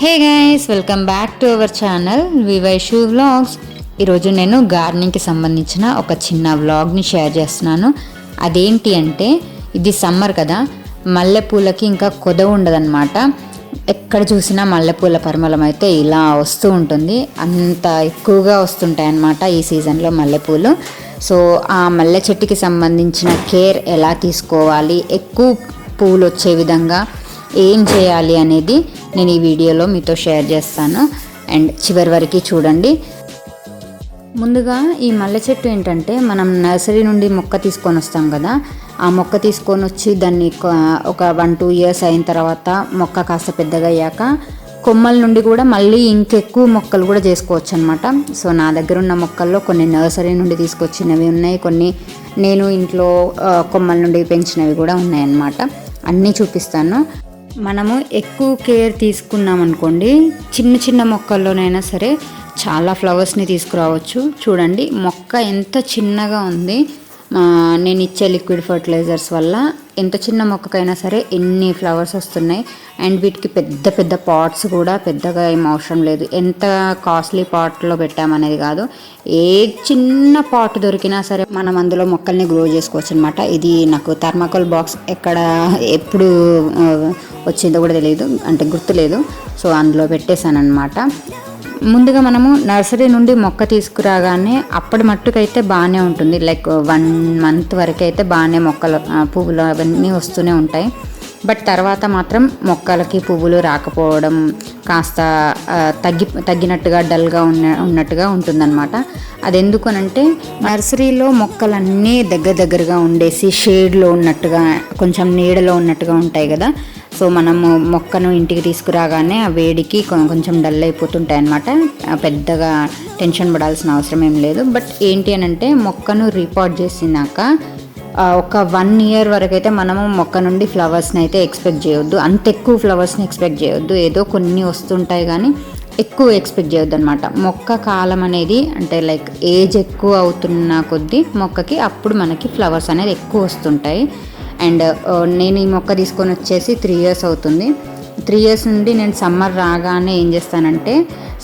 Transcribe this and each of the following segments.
Hey guys, welcome back to our channel Vivaishu vlogs. ఈరోజు నేను గార్డెనింగ్కి సంబంధించిన ఒక చిన్న వ్లాగ్ని షేర్ చేస్తున్నాను. అదేంటి అంటే, ఇది సమ్మర్ కదా, మల్లెపూలకి ఇంకా కొదవ ఉండదన్నమాట. ఎక్కడ చూసినా మల్లెపూల పరిమళం అయితే ఇలా వస్తూ ఉంటుంది. అంత ఎక్కువగా వస్తుంటాయి అన్నమాట ఈ సీజన్లో మల్లెపూలు. సో ఆ మల్లె చెట్టుకి సంబంధించిన కేర్ ఎలా తీసుకోవాలి, ఎక్కువ పూలు వచ్చే విధంగా ఏం చేయాలి అనేది నేను ఈ వీడియోలో మీతో షేర్ చేస్తాను. అండ్ చివరి వరకు చూడండి. ముందుగా ఈ మల్లె చెట్టు ఏంటంటే, మనం నర్సరీ నుండి మొక్క తీసుకొని వస్తాం కదా, ఆ మొక్క తీసుకొని వచ్చి దాన్ని ఒక 1-2 ఇయర్స్ అయిన తర్వాత మొక్క కాస్త పెద్దగా అయ్యాక కొమ్మల నుండి కూడా మళ్ళీ ఇంకెక్కువ మొక్కలు కూడా చేసుకోవచ్చు అనమాట. సో నా దగ్గర ఉన్న మొక్కల్లో కొన్ని నర్సరీ నుండి తీసుకొచ్చినవి ఉన్నాయి, కొన్ని నేను ఇంట్లో కొమ్మల నుండి పెంచినవి కూడా ఉన్నాయన్నమాట. అన్నీ చూపిస్తాను. మనము ఎక్కువ కేర్ తీసుకున్నాం అనుకోండి, చిన్న చిన్న మొక్కల్లోనైనా సరే చాలా ఫ్లవర్స్ని తీసుకురావచ్చు. చూడండి మొక్క ఎంత చిన్నగా ఉంది. నేను ఇచ్చే లిక్విడ్ ఫర్టిలైజర్స్ వల్ల ఎంత చిన్న మొక్కకైనా సరే ఎన్ని ఫ్లవర్స్ వస్తున్నాయి. అండ్ వీటికి పెద్ద పెద్ద పాట్స్ కూడా పెద్దగా ఏం అవసరం లేదు. ఎంత కాస్ట్లీ పాట్లో పెట్టామనేది కాదు, ఏ చిన్న పాట్ దొరికినా సరే మనం అందులో మొక్కల్ని గ్రో చేసుకోవచ్చు అనమాట. ఇది నాకు థర్మాకోల్ బాక్స్ ఎప్పుడు వచ్చిందో కూడా తెలియదు, అంటే గుర్తులేదు. సో అందులో పెట్టేశాను అనమాట. ముందుగా మనము నర్సరీ నుండి మొక్క తీసుకురాగానే అప్పటి మట్టుకైతే బాగానే ఉంటుంది. లైక్ 1 మంత్ వరకు అయితే బాగానే మొక్కలు పువ్వులు అవన్నీ వస్తూనే ఉంటాయి. బట్ తర్వాత మాత్రం మొక్కలకి పువ్వులు రాకపోవడం, కాస్త తగ్గినట్టుగా డల్గా ఉన్నట్టుగా ఉంటుందన్నమాట. అది ఎందుకనంటే, నర్సరీలో మొక్కలన్నీ దగ్గరగా ఉండేసి షేడ్లో ఉన్నట్టుగా, కొంచెం నీడలో ఉన్నట్టుగా ఉంటాయి కదా. సో మనము మొక్కను ఇంటికి తీసుకురాగానే ఆ వేడికి కొంచెం డల్ అయిపోతుంటాయి అన్నమాట. పెద్దగా టెన్షన్ పడాల్సిన అవసరం ఏం లేదు. బట్ ఏంటి అని అంటే, మొక్కను రీపాట్ చేసినాక ఒక 1 ఇయర్ వరకు అయితే మనము మొక్క నుండి ఫ్లవర్స్ని అయితే ఎక్స్పెక్ట్ చేయొద్దు. అంత ఎక్కువ ఫ్లవర్స్ని ఎక్స్పెక్ట్ చేయొద్దు. ఏదో కొన్ని వస్తుంటాయి కానీ ఎక్కువ ఎక్స్పెక్ట్ చేయొద్దు అనమాట. మొక్క కాలం అనేది అంటే లైక్ ఏజ్ ఎక్కువ అవుతున్న కొద్దీ మొక్కకి అప్పుడు మనకి ఫ్లవర్స్ అనేది ఎక్కువ వస్తుంటాయి. అండ్ నేను ఈ మొక్క తీసుకొని వచ్చేసి 3 ఇయర్స్ అవుతుంది. 3 ఇయర్స్ నుండి నేను సమ్మర్ రాగానే ఏం చేస్తానంటే,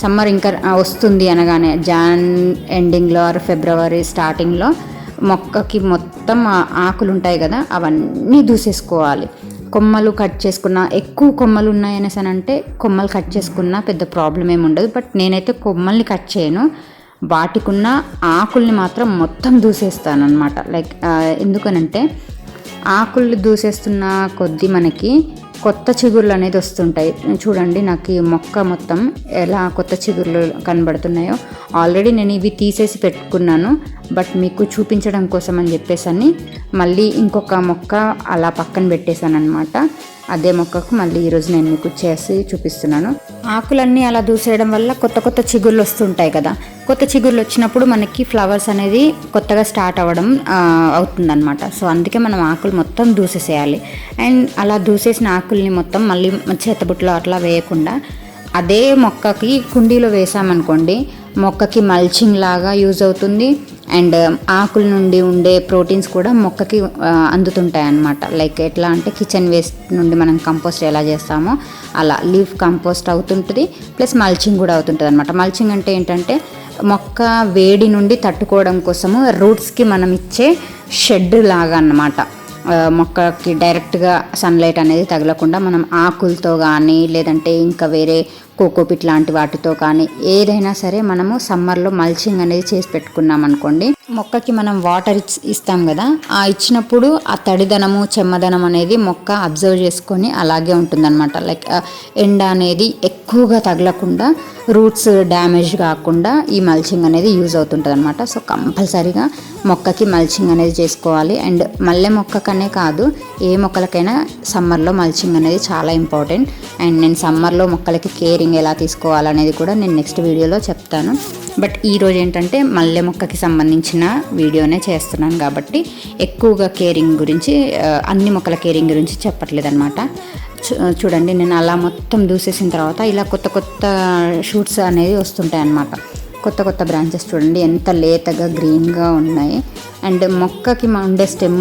సమ్మర్ ఇంకా వస్తుంది అనగానే జాన్ ఎండింగ్లో ఆర్ ఫిబ్రవరి స్టార్టింగ్లో మొక్కకి మొత్తం ఆకులు ఉంటాయి కదా, అవన్నీ దూసేసుకోవాలి. కొమ్మలు కట్ చేసుకున్న, ఎక్కువ కొమ్మలు ఉన్నాయనేసి అంటే కొమ్మలు కట్ చేసుకున్న పెద్ద ప్రాబ్లం ఏమి ఉండదు. బట్ నేనైతే కొమ్మల్ని కట్ చేయను, వాటికున్న ఆకుల్ని మాత్రం మొత్తం దూసేస్తాను అనమాట. లైక్ ఎందుకనంటే, ఆకులు దూసేస్తున్న కొద్దీ మనకి కొత్త చిగుర్లు అనేది వస్తుంటాయి. చూడండి నాకు ఈ మొక్క మొత్తం ఎలా కొత్త చిగుర్లు కనబడుతున్నాయో. ఆల్రెడీ నేను ఇవి తీసేసి పెట్టుకున్నాను, బట్ మీకు చూపించడం కోసం అని చెప్పేసి మళ్ళీ ఇంకొక మొక్క అలా పక్కన పెట్టేశాను అనమాట. అదే మొక్కకు మళ్ళీ ఈరోజు నేను మీకు చేసి చూపిస్తున్నాను. ఆకులన్నీ అలా దూసేయడం వల్ల కొత్త చిగుర్లు వస్తుంటాయి కదా. కొత్త చిగుర్లు వచ్చినప్పుడు మనకి ఫ్లవర్స్ అనేది కొత్తగా స్టార్ట్ అవ్వడం అవుతుందన్నమాట. సో అందుకే మనం ఆకులు మొత్తం దూసేసేయాలి. అండ్ అలా దూసేసిన ఆకుల్ని మొత్తం మళ్ళీ చేతబుట్టలో అట్లా వేయకుండా అదే మొక్కకి కుండీలో వేసామనుకోండి, మొక్కకి మల్చింగ్ లాగా యూజ్ అవుతుంది. అండ్ ఆకుల నుండి ఉండే ప్రోటీన్స్ కూడా మొక్కకి అందుతుంటాయి అన్నమాట. లైక్ ఎట్లా అంటే, కిచెన్ వేస్ట్ నుండి మనం కంపోస్ట్ ఎలా చేస్తామో అలా లీఫ్ కంపోస్ట్ అవుతుంటుంది, ప్లస్ మల్చింగ్ కూడా అవుతుంటుంది అనమాట. మల్చింగ్ అంటే ఏంటంటే, మొక్క వేడి నుండి తట్టుకోవడం కోసము రూట్స్కి మనం ఇచ్చే షెడ్ లాగా అన్నమాట. మొక్కకి డైరెక్ట్గా సన్లైట్ అనేది తగలకుండా మనం ఆకులతో కానీ, లేదంటే ఇంకా వేరే కోకోపిట్ లాంటి వాటితో కానీ ఏదైనా సరే మనము సమ్మర్లో మల్చింగ్ అనేది చేసి పెట్టుకున్నాం అనుకోండి, మొక్కకి మనం వాటర్ ఇస్తాం కదా, ఆ ఇచ్చినప్పుడు ఆ తడిదనము చెమ్మదనం అనేది మొక్క అబ్జర్వ్ చేసుకొని అలాగే ఉంటుందన్నమాట. లైక్ ఎండ అనేది ఎక్కువగా తగలకుండా, రూట్స్ డ్యామేజ్ కాకుండా ఈ మల్చింగ్ అనేది యూజ్ అవుతుంటుంది అనమాట. సో కంపల్సరీగా మొక్కకి మల్చింగ్ అనేది చేసుకోవాలి. అండ్ మల్లె మొక్కకనే కాదు, ఏ మొక్కలకైనా సమ్మర్లో మల్చింగ్ అనేది చాలా ఇంపార్టెంట్. అండ్ నేను సమ్మర్లో మొక్కలకి కేరింగ్ ఎలా తీసుకోవాలనేది కూడా నేను నెక్స్ట్ వీడియోలో చెప్తాను. బట్ ఈరోజు ఏంటంటే మల్లె మొక్కకి సంబంధించిన వీడియోనే చేస్తున్నాను కాబట్టి ఎక్కువగా కేరింగ్ గురించి, అన్ని మొక్కల కేరింగ్ గురించి చెప్పట్లేదు అనమాట. చూడండి నేను అలా మొత్తం దూసేసిన తర్వాత ఇలా కొత్త షూట్స్ అనేది వస్తుంటాయి అన్నమాట. కొత్త బ్రాంచెస్ చూడండి ఎంత లేతగా గ్రీన్గా ఉన్నాయి. అండ్ మొక్కకి ఉండే స్టెమ్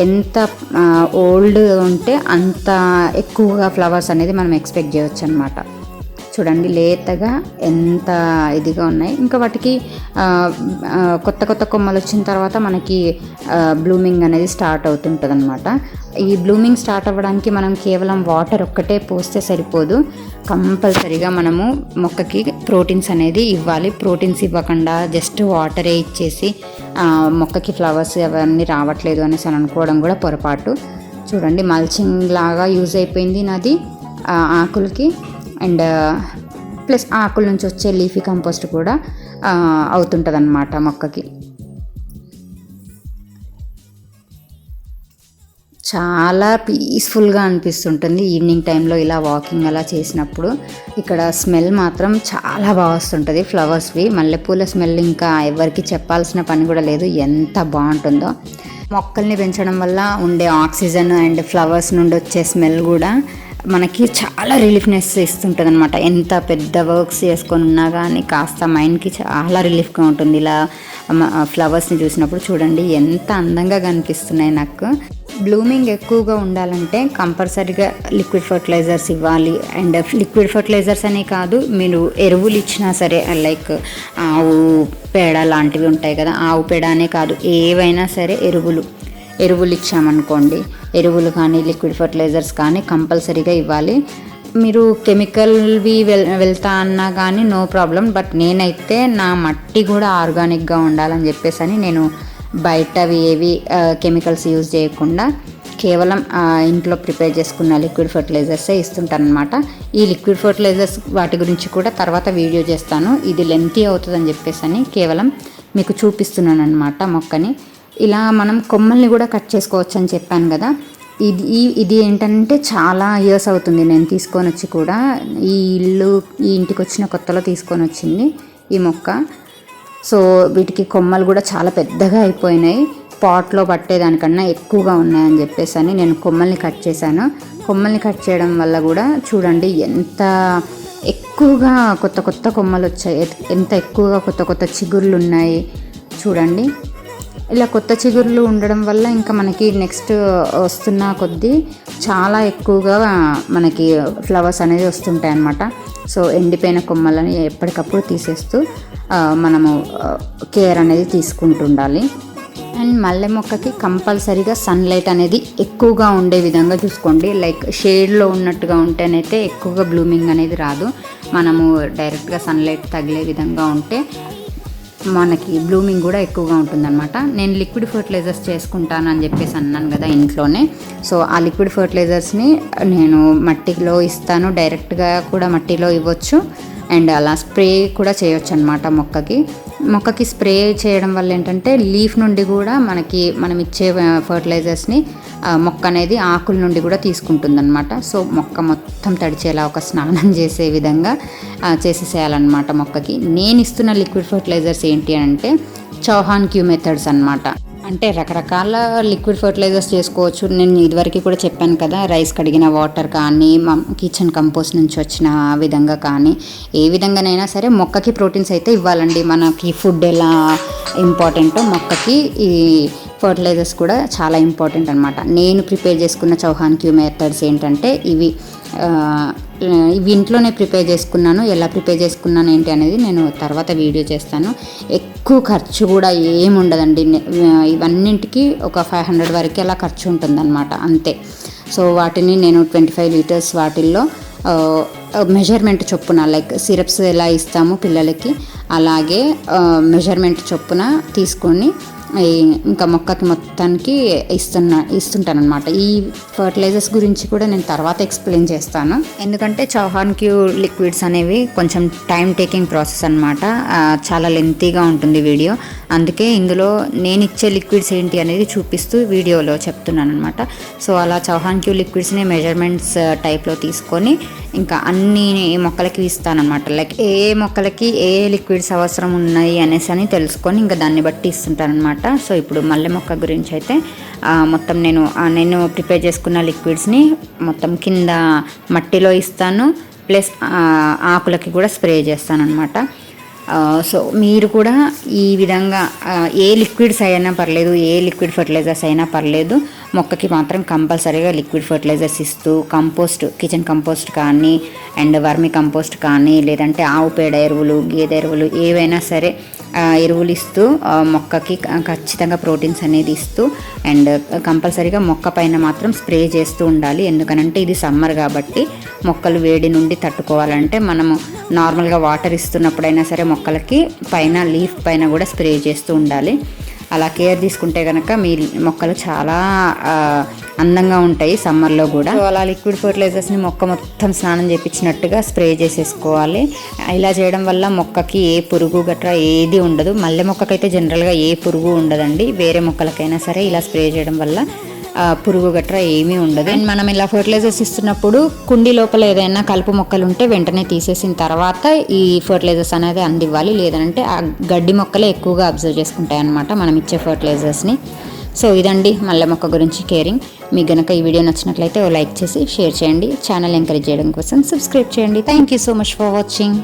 ఎంత ఓల్డ్ ఉంటే అంత ఎక్కువగా ఫ్లవర్స్ అనేది మనం ఎక్స్పెక్ట్ చేయవచ్చు అనమాట. చూడండి లేతగా ఎంత ఇదిగా ఉన్నాయి. ఇంకా వాటికి కొత్త కొత్త కొమ్మలు వచ్చిన తర్వాత మనకి బ్లూమింగ్ అనేది స్టార్ట్ అవుతుంటుంది అనమాట. ఈ బ్లూమింగ్ స్టార్ట్ అవ్వడానికి మనం కేవలం వాటర్ ఒక్కటే పోస్తే సరిపోదు, కంపల్సరీగా మనము మొక్కకి ప్రోటీన్స్ అనేది ఇవ్వాలి. ప్రోటీన్స్ ఇవ్వకుండా జస్ట్ వాటరే ఇచ్చేసి మొక్కకి ఫ్లవర్స్ అవన్నీ రావట్లేదు అనేసి అని అనుకోవడం కూడా పొరపాటు. చూడండి మల్చింగ్ లాగా యూజ్ అయిపోయింది నాది ఆకులకి. అండ్ ప్లస్ ఆకుల నుంచి వచ్చే లీఫీ కంపోస్ట్ కూడా అవుతుంటుంది అన్నమాట మొక్కకి. చాలా పీస్ఫుల్గా అనిపిస్తుంటుంది ఈవినింగ్ టైంలో ఇలా వాకింగ్ అలా చేసినప్పుడు. ఇక్కడ స్మెల్ మాత్రం చాలా బాగా వస్తుంటుంది ఫ్లవర్స్వి. మల్లెపూల స్మెల్ ఇంకా ఎవరికి చెప్పాల్సిన పని కూడా లేదు, ఎంత బాగుంటుందో. మొక్కల్ని పెంచడం వల్ల ఉండే ఆక్సిజన్ అండ్ ఫ్లవర్స్ నుండి వచ్చే స్మెల్ కూడా మనకి చాలా రిలీఫ్నెస్ ఇస్తుంటుంది అనమాట. ఎంత పెద్ద వర్క్స్ చేసుకొని ఉన్నా కానీ కాస్త మైండ్కి చాలా రిలీఫ్గా ఉంటుంది ఇలా ఫ్లవర్స్ని చూసినప్పుడు. చూడండి ఎంత అందంగా కనిపిస్తున్నాయి నాకు. బ్లూమింగ్ ఎక్కువగా ఉండాలంటే కంపల్సరీగా లిక్విడ్ ఫర్టిలైజర్స్ ఇవ్వాలి. అండ్ లిక్విడ్ ఫర్టిలైజర్స్ అనే కాదు, మీరు ఎరువులు ఇచ్చినా సరే, లైక్ ఆవు పేడ లాంటివి ఉంటాయి కదా, ఆవు పేడ అనే కాదు, ఏవైనా సరే ఎరువులు ఇచ్చామనుకోండి, ఎరువులు కానీ లిక్విడ్ ఫర్టిలైజర్స్ కానీ కంపల్సరీగా ఇవ్వాలి. మీరు కెమికల్వి వెళ్తా అన్నా కానీ నో ప్రాబ్లం, బట్ నేనైతే నా మట్టి కూడా ఆర్గానిక్గా ఉండాలని చెప్పేసి అని నేను బయటవి ఏవి కెమికల్స్ యూజ్ చేయకుండా కేవలం ఇంట్లో ప్రిపేర్ చేసుకున్న లిక్విడ్ ఫర్టిలైజర్సే ఇస్తుంటానమాట. ఈ లిక్విడ్ ఫర్టిలైజర్స్ వాటి గురించి కూడా తర్వాత వీడియో చేస్తాను. ఇది లెంతీ అవుతుందని చెప్పేసి అని కేవలం మీకు చూపిస్తున్నాను అనమాట మొక్కని. ఇలా మనం కొమ్మల్ని కూడా కట్ చేసుకోవచ్చు అని చెప్పాను కదా. ఇది ఏంటంటే చాలా ఇయర్స్ అవుతుంది నేను తీసుకొని వచ్చి కూడా. ఈ ఇంటికి వచ్చిన కొత్తలో తీసుకొని వచ్చింది ఈ మొక్క. సో వీటికి కొమ్మలు కూడా చాలా పెద్దగా అయిపోయినాయి, పాట్లో పట్టేదానికన్నా ఎక్కువగా ఉన్నాయని చెప్పేసి అని నేను కొమ్మల్ని కట్ చేశాను. కొమ్మల్ని కట్ చేయడం వల్ల కూడా చూడండి ఎంత ఎక్కువగా కొత్త కొత్త కొమ్మలు వచ్చాయి, ఎంత ఎక్కువగా కొత్త కొత్త చిగుర్లు ఉన్నాయి చూడండి. ఇలా కొత్త చిగుర్లు ఉండడం వల్ల ఇంకా మనకి నెక్స్ట్ వస్తున్న కొద్దీ చాలా ఎక్కువగా మనకి ఫ్లవర్స్ అనేది వస్తుంటాయి అన్నమాట. సో ఎండిపోయిన కొమ్మలని ఎప్పటికప్పుడు తీసేస్తూ మనము కేర్ అనేది తీసుకుంటుండాలి. అండ్ మల్లె మొక్కకి కంపల్సరీగా సన్లైట్ అనేది ఎక్కువగా ఉండే విధంగా చూసుకోండి. లైక్ షేడ్లో ఉన్నట్టుగా ఉంటేనైతే ఎక్కువగా బ్లూమింగ్ అనేది రాదు. మనము డైరెక్ట్గా సన్లైట్ తగిలే విధంగా ఉంటే మనకి బ్లూమింగ్ కూడా ఎక్కువగా ఉంటుందన్నమాట. నేను లిక్విడ్ ఫర్టిలైజర్స్ చేసుకుంటాను అని చెప్పేసి అన్నాను కదా ఇంట్లోనే. సో ఆ లిక్విడ్ ఫర్టిలైజర్స్ని నేను మట్టిలో ఇస్తాను, డైరెక్ట్గా కూడా మట్టిలో ఇవ్వచ్చు, అండ్ అలా స్ప్రే కూడా చేయొచ్చు అనమాట. మొక్కకి స్ప్రే చేయడం వల్ల ఏంటంటే లీఫ్ నుండి కూడా మనం ఇచ్చే ఫర్టిలైజర్స్ని మొక్క అనేది ఆకుల నుండి కూడా తీసుకుంటుందన్నమాట. సో మొక్క మొత్తం తడిచేలా ఒక స్నానం చేసే విధంగా చేసేసేయాలన్నమాట మొక్కకి. నేను ఇస్తున్న లిక్విడ్ ఫర్టిలైజర్స్ ఏంటి అంటే చౌహాన్ క్యూ మెథడ్స్ అన్నమాట. అంటే రకరకాల లిక్విడ్ ఫర్టిలైజర్స్ చేసుకోవచ్చు. నేను ఇదివరకు కూడా చెప్పాను కదా, రైస్ కడిగిన వాటర్ కానీ, కిచెన్ కంపోస్ట్ నుంచి వచ్చిన విధంగా కానీ, ఏ విధంగానైనా సరే మొక్కకి ప్రోటీన్స్ అయితే ఇవ్వాలండి. మనకి ఫుడ్ ఎలా ఇంపార్టెంటో మొక్కకి ఈ ఫర్టిలైజర్స్ కూడా చాలా ఇంపార్టెంట్ అనమాట. నేను ప్రిపేర్ చేసుకున్న చౌహాన్ క్యూ మెథడ్స్ ఏంటంటే ఇవి ఇంట్లోనే ప్రిపేర్ చేసుకున్నాను. ఎలా ప్రిపేర్ చేసుకున్నాను ఏంటి అనేది నేను తర్వాత వీడియో చేస్తాను. ఎక్కువ ఖర్చు కూడా ఏమి ఉండదండి. ఇవన్నింటికి ఒక 500 వరకు అలా ఖర్చు ఉంటుందన్నమాట, అంతే. సో వాటిని నేను 25 లీటర్స్ వాటిల్లో మెజర్మెంట్ చొప్పున, లైక్ సిరప్స్ ఎలా ఇస్తాము పిల్లలకి అలాగే మెజర్మెంట్ చొప్పున తీసుకొని ఇంకా మొక్కకి మొత్తానికి ఇస్తుంటాను అనమాట. ఈ ఫర్టిలైజర్స్ గురించి కూడా నేను తర్వాత ఎక్స్ప్లెయిన్ చేస్తాను. ఎందుకంటే చౌహాన్ క్యూ లిక్విడ్స్ అనేవి కొంచెం టైం టేకింగ్ ప్రాసెస్ అనమాట, చాలా లెంతీగా ఉంటుంది వీడియో. అందుకే ఇందులో నేను ఇచ్చే లిక్విడ్స్ ఏంటి అనేది చూపిస్తూ వీడియోలో చెప్తున్నాను అనమాట. సో అలా చౌహాన్ క్యూ లిక్విడ్స్ని మెజర్మెంట్స్ టైప్లో తీసుకొని ఇంకా అన్ని మొక్కలకి ఇస్తానమాట. లైక్ ఏ మొక్కలకి ఏ లిక్విడ్స్ అవసరం ఉన్నాయి అనేసి అని తెలుసుకొని ఇంకా దాన్ని బట్టి ఇస్తుంటానమాట. సో ఇప్పుడు మల్లె మొక్క గురించి అయితే మొత్తం నేను ప్రిపేర్ చేసుకున్న లిక్విడ్స్ని మొత్తం కింద మట్టిలో ఇస్తాను, ప్లస్ ఆకులకి కూడా స్ప్రే చేస్తాను అనమాట. సో మీరు కూడా ఈ విధంగా ఏ లిక్విడ్స్ అయినా పర్లేదు, ఏ లిక్విడ్ ఫర్టిలైజర్స్ అయినా పర్లేదు, మొక్కకి మాత్రం కంపల్సరీగా లిక్విడ్ ఫర్టిలైజర్స్ ఇస్తూ కంపోస్ట్, కిచెన్ కంపోస్ట్ కానీ అండ్ వర్మి కంపోస్ట్ కానీ లేదంటే ఆవు పేడ ఎరువులు, గేదె ఎరువులు ఏవైనా సరే ఎరువులు ఇస్తూ మొక్కకి ఖచ్చితంగా ప్రోటీన్స్ అనేది ఇస్తూ అండ్ కంపల్సరీగా మొక్క పైన మాత్రం స్ప్రే చేస్తూ ఉండాలి. ఎందుకనంటే ఇది సమ్మర్ కాబట్టి మొక్కలు వేడి నుండి తట్టుకోవాలంటే మనము నార్మల్గా వాటర్ ఇస్తున్నప్పుడైనా సరే మొక్కలకి పైన లీఫ్ పైన కూడా స్ప్రే చేస్తూ ఉండాలి. అలా కేర్ తీసుకుంటే కనుక మీ మొక్కలు చాలా అందంగా ఉంటాయి సమ్మర్లో కూడా. సో అలా లిక్విడ్ ఫర్టిలైజర్స్ని మొక్క మొత్తం స్నానం చేయించినట్టుగా స్ప్రే చేసేసుకోవాలి. ఇలా చేయడం వల్ల మొక్కకి ఏ పురుగు గట్రా ఏది ఉండదు. మల్లె మొక్కకైతే జనరల్గా ఏ పురుగు ఉండదండి. వేరే మొక్కలకైనా సరే ఇలా స్ప్రే చేయడం వల్ల పురుగు గట్రా ఏమీ ఉండదు. అండ్ మనం ఇలా ఫర్టిలైజర్స్ ఇస్తున్నప్పుడు కుండీ లోపల ఏదైనా కలుపు మొక్కలు ఉంటే వెంటనే తీసేసిన తర్వాత ఈ ఫర్టిలైజర్స్ అనేది అందివ్వాలి. లేదంటే ఆ గడ్డి మొక్కలే ఎక్కువగా అబ్జర్వ్ చేసుకుంటాయి అన్నమాట మనం ఇచ్చే ఫర్టిలైజర్స్ని. సో ఇదండి మల్లె మొక్క గురించి కేరింగ్. మీకు గనక ఈ వీడియో నచ్చినట్లయితే లైక్ చేసి షేర్ చేయండి. ఛానల్ ఎంకరేజ్ చేయడం కోసం సబ్స్క్రైబ్ చేయండి. Thank you so much for watching.